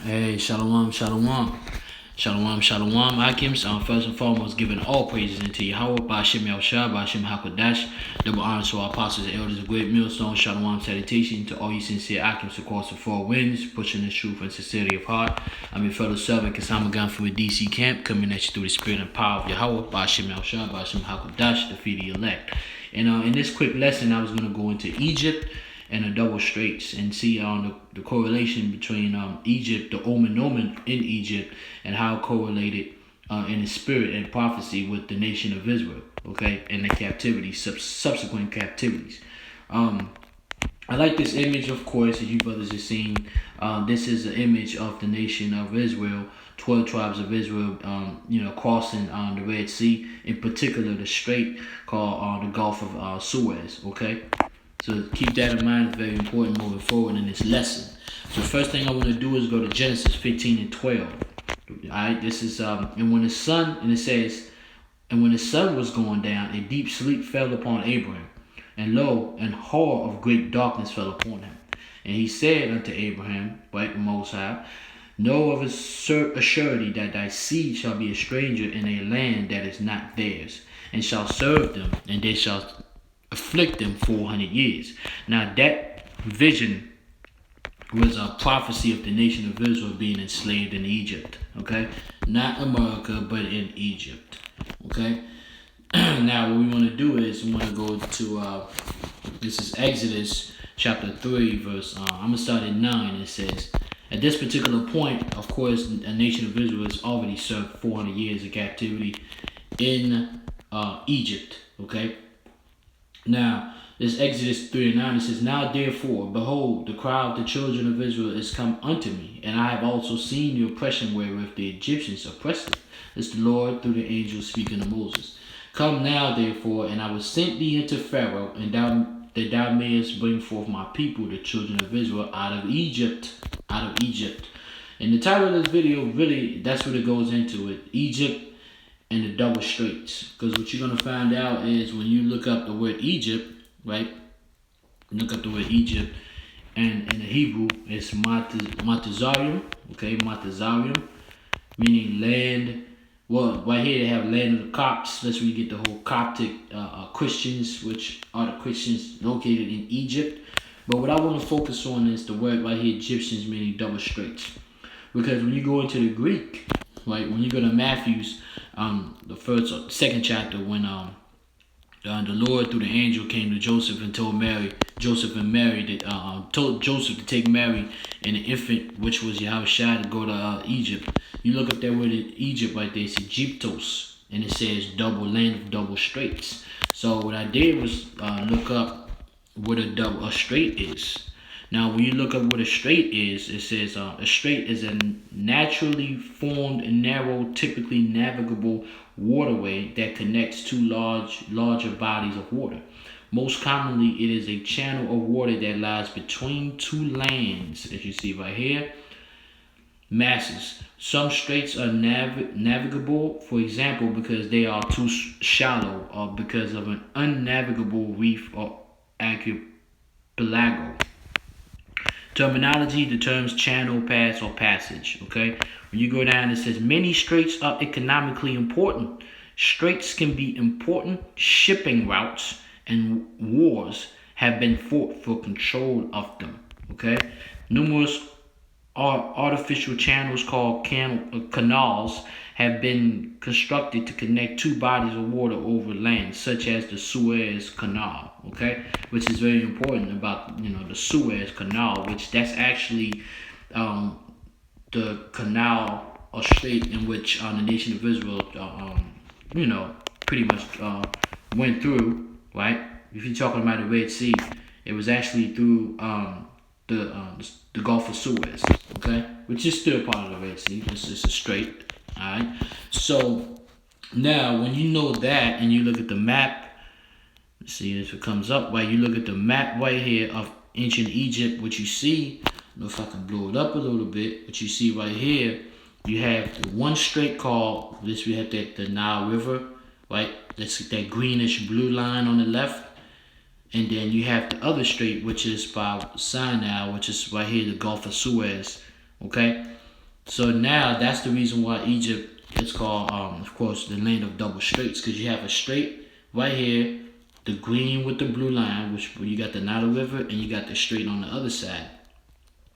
Hey, shalom, shalom. Shalom, shalom, Akims. First and foremost, giving all praises into Yahweh, Ba'ashem Yahushua, Ba'ashem HaKadosh. Double honor to our apostles and elders of great millstone. Shalom, salutation to all you sincere Akims across the four winds, pushing the truth and sincerity of heart. I'm your fellow servant, Kasamagan from the DC camp, coming at you through the spirit and power of Yahweh, Ba'ashem Yahushua, Ba'ashem HaKadosh, the feet of the elect. And in this quick lesson, I was going to go into Egypt and the double straits and see the correlation between Egypt, the Omen Nomen in Egypt, and how it correlated in the spirit and prophecy with the nation of Israel, okay, and the captivity, subsequent captivities. I like this image, of course, as you brothers have seen. This is an image of the nation of Israel, 12 tribes of Israel, crossing the Red Sea, in particular the strait called the Gulf of Suez, okay? So keep that in mind. It's very important moving forward in this lesson. So the first thing I want to do is go to Genesis 15 and 12. Alright, this is and when the sun, and it says, and when the sun was going down, a deep sleep fell upon Abraham, and lo, an horror of great darkness fell upon him. And he said unto Abraham, right, the Most High, know of a surety that thy seed shall be a stranger in a land that is not theirs, and shall serve them, and they shall afflict them 400 years. Now that vision was a prophecy of the nation of Israel being enslaved in Egypt, okay? Not America, but in Egypt, okay? Now what we want to do is we want to go to, this is Exodus chapter 3, verse, I'm going to start at 9. It says, at this particular point, of course, a nation of Israel has already served 400 years of captivity in Egypt, okay? Now, this Exodus 3 and 9, it says, now therefore, behold, the cry of the children of Israel is come unto me, and I have also seen the oppression wherewith the Egyptians oppressed them. It's the Lord through the angel speaking to Moses. Come now, therefore, and I will send thee into Pharaoh, and that thou mayest bring forth my people, the children of Israel, out of Egypt. Out of Egypt. And the title of this video, really, that's what it goes into it. Egypt and the double straits. Because what you're going to find out is when you look up the word Egypt, right? Look up the word Egypt, and in the Hebrew, it's Matazarium, okay? Matazarium, meaning land. Well, right here they have land of the Copts. That's where you get the whole Coptic Christians, which are the Christians located in Egypt. But what I want to focus on is the word right here, Egyptians, meaning double straits. Because when you go into the Greek, right, when you go to Matthew's, the second chapter, when the Lord through the angel came to Joseph and told Joseph and Mary that told Joseph to take Mary and the infant, which was Yahushua, to go to Egypt. You look up that word in Egypt right there, it's Egyptos, and it says double land of double straits. So what I did was look up what a strait is. Now, when you look up what a strait is, it says a strait is a naturally formed and narrow, typically navigable waterway that connects two larger bodies of water. Most commonly, it is a channel of water that lies between two lands, as you see right here, masses. Some straits are navigable, for example, because they are too shallow, or because of an unnavigable reef or archipelago. Terminology, the terms channel, pass, or passage, okay? When you go down, it says many straits are economically important. Straits can be important shipping routes, and wars have been fought for control of them, okay? Numerous artificial channels called canals have been constructed to connect two bodies of water over land, such as the Suez Canal, okay? Which is very important about, the Suez Canal, which that's actually the canal or strait in which the nation of Israel, pretty much went through, right? If you're talking about the Red Sea, it was actually through the Gulf of Suez, okay? Which is still part of the Red Sea. It's a strait. Alright, so now when you know that and you look at the map, let's see if it comes up, right? You look at the map right here of ancient Egypt, what you see, I don't know if I can blow it up a little bit, what you see right here, you have one strait called, we have the Nile River, right? That's that greenish blue line on the left. And then you have the other strait, which is by Sinai, which is right here, the Gulf of Suez, okay? So now that's the reason why Egypt is called, of course, the land of double straits, because you have a strait right here, the green with the blue line, which you got the Nile River, and you got the strait on the other side.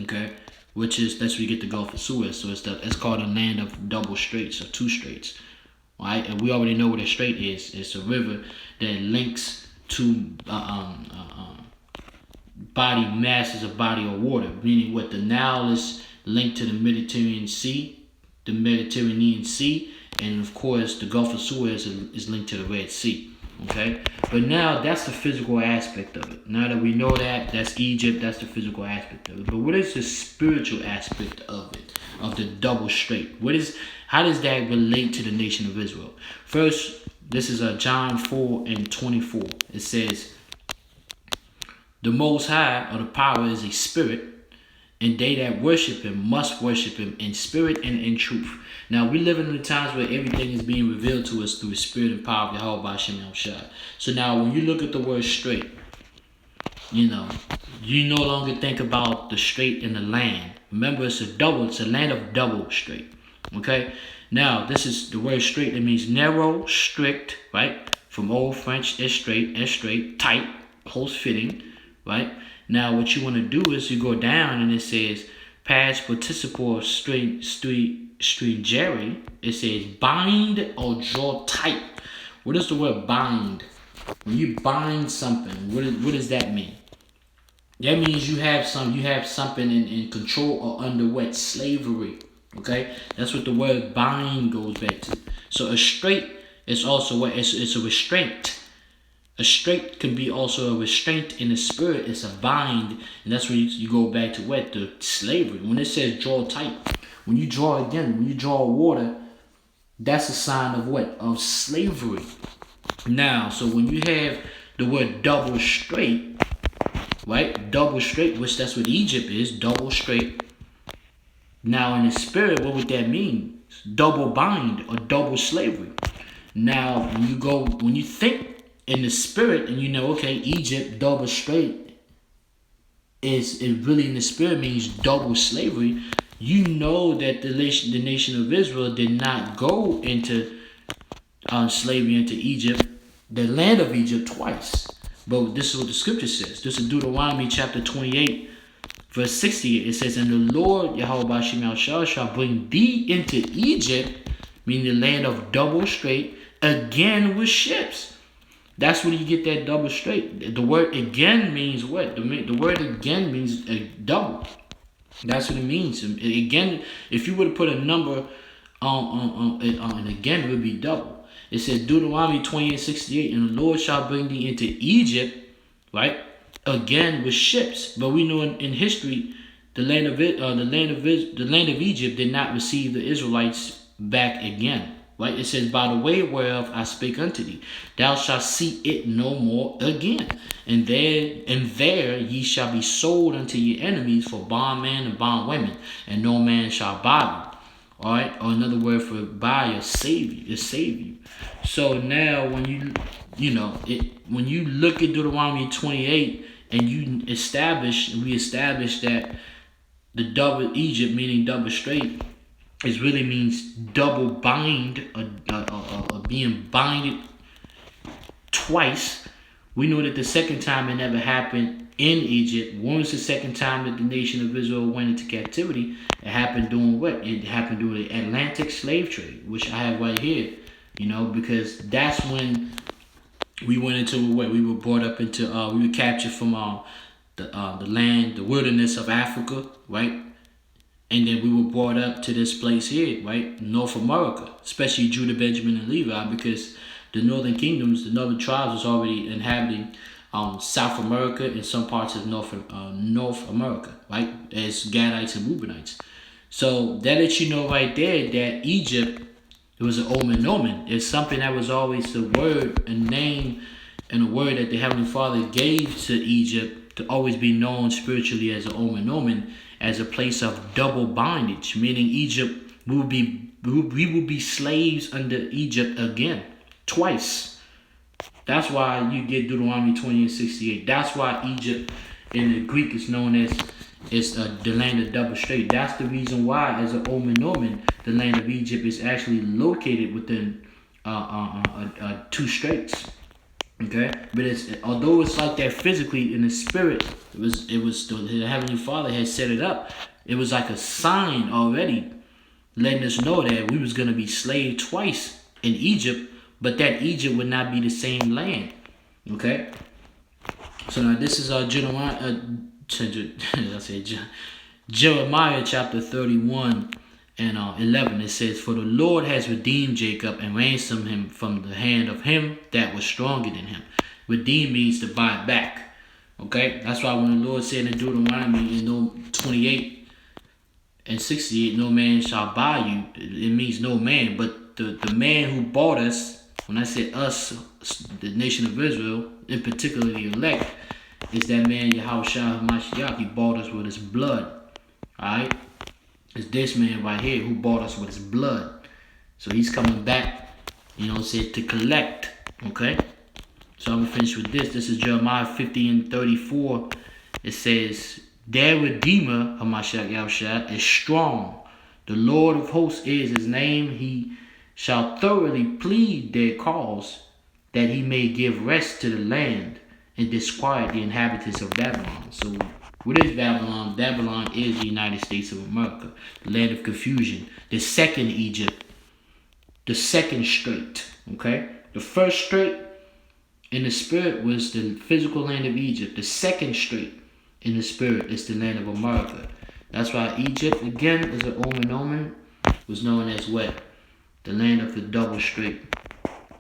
Okay, that's where you get the Gulf of Suez. So it's called a land of double straits or two straits. Right, and we already know what a strait is. It's a river that links two body masses of body of water, meaning what the Nile is linked to the Mediterranean Sea, and of course the Gulf of Suez is linked to the Red Sea. Okay, but now that's the physical aspect of it. Now that we know that's Egypt, that's the physical aspect of it. But what is the spiritual aspect of it, of the double strait? How does that relate to the nation of Israel? First, this is John 4:24. It says, "The Most High, or the power, is a spirit, and they that worship him must worship him in spirit and in truth." Now, we live in the times where everything is being revealed to us through the spirit and power of Yahweh B'Shem Yahushua. So now, when you look at the word strait, you no longer think about the strait in the land. Remember, it's a land of double strait. Okay? Now, this is the word strait. It means narrow, strict, right? From Old French, straight, tight, close-fitting, right? Now, what you want to do is you go down and it says past participle of stringere. It says bind or draw tight. What is the word bind? When you bind something, what does that mean? That means you have something in control or under what? Slavery. Okay? That's what the word bind goes back to. So a strait is also what? It's a restraint. A strait can be also a restraint in the spirit. It's a bind, and that's where you go back to what? The slavery. When it says draw tight, when you draw water, that's a sign of what? Of slavery. Now, so when you have the word double strait, right? Double strait, which that's what Egypt is, double strait. Now in the spirit, what would that mean? Double bind or double slavery. Now, when you think in the spirit, and okay, Egypt, double strait, it really in the spirit means double slavery. You know that the nation of Israel did not go into slavery into Egypt, the land of Egypt, twice. But this is what the scripture says. This is Deuteronomy chapter 28, verse 68. It says, "And the Lord, Yahweh B'Shem Yahushua, shall bring thee into Egypt," meaning the land of double strait, "again with ships." That's where you get that double strait. The word again means what? The word again means double. That's what it means. Again, if you were to put a number on again, it would be double. It says Deuteronomy 28:68, "And the Lord shall bring thee into Egypt," right? Again with ships. But we know in history, the land of Egypt did not receive the Israelites back again. Right? It says, "By the way whereof I spake unto thee, thou shalt see it no more again. And there ye shall be sold unto your enemies for bondmen and bondwomen, and no man shall buy you." All right? Or another word for buy or save you. So now when when you look at Deuteronomy 28 and we establish that the double Egypt, meaning double strait, it really means double bind, or being binded twice. We know that the second time it never happened in Egypt. When was the second time that the nation of Israel went into captivity? It happened during what? It happened during the Atlantic slave trade, which I have right here. Because that's when we went into what? We were brought up into, we were captured from the land, the wilderness of Africa, right? And then we were brought up to this place here, right? North America, especially Judah, Benjamin, and Levi, because the northern kingdoms, the northern tribes was already inhabiting South America and some parts of North America, right? As Gadites and Reubenites. So that lets you know right there that Egypt, it was an Omen Nomen. It's something that was always the word, a name, and a word that the Heavenly Father gave to Egypt to always be known spiritually as an Omen Nomen, as a place of double bondage, meaning Egypt we will be slaves under Egypt again, twice. That's why you get Deuteronomy 28:68. That's why Egypt in the Greek is known as It's the land of double strait. That's the reason why, as an Omen Nomen, the land of Egypt is actually located within two straits. Okay, but it's although it's like that physically, in the spirit, it was the Heavenly Father had set it up. It was like a sign already, letting us know that we was gonna be slave twice in Egypt, but that Egypt would not be the same land. Okay, so now this is Jeremiah. I said Jeremiah chapter 31 and 11. It says, "For the Lord has redeemed Jacob and ransomed him from the hand of him that was stronger than him." Redeem means to buy back. Okay, that's why when the Lord said in Deuteronomy in 28 and 68, "No man shall buy you," it means no man, but the man who bought us. When I say us, the nation of Israel, in particular the elect, is that man Yahushua Hamashiach. He bought us with his blood. Alright? It's this man right here who bought us with his blood. So he's coming back, to collect. Okay? So I'm going to finish with this. This is Jeremiah 50 and 34. It says, "Their Redeemer, Hamashiach Yahushua, is strong. The Lord of hosts is his name. He shall thoroughly plead their cause, that he may give rest to the land and disquiet the inhabitants of Babylon." So what is Babylon? Babylon is the United States of America, the land of confusion, the second Egypt, the second strait. Okay, the first strait in the spirit was the physical land of Egypt. The second strait in the spirit is the land of America. That's why Egypt, again, is an Omen Nomen, was known as what? The land of the double strait.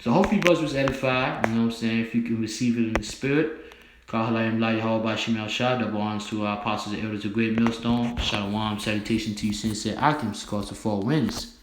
So hopefully brothers was edified, you know what I'm saying, if you can receive it in the spirit. Double honors to our apostles and elders of Great Millstone. Shalom, salutation to you, sincere Akims, cause to fall winds.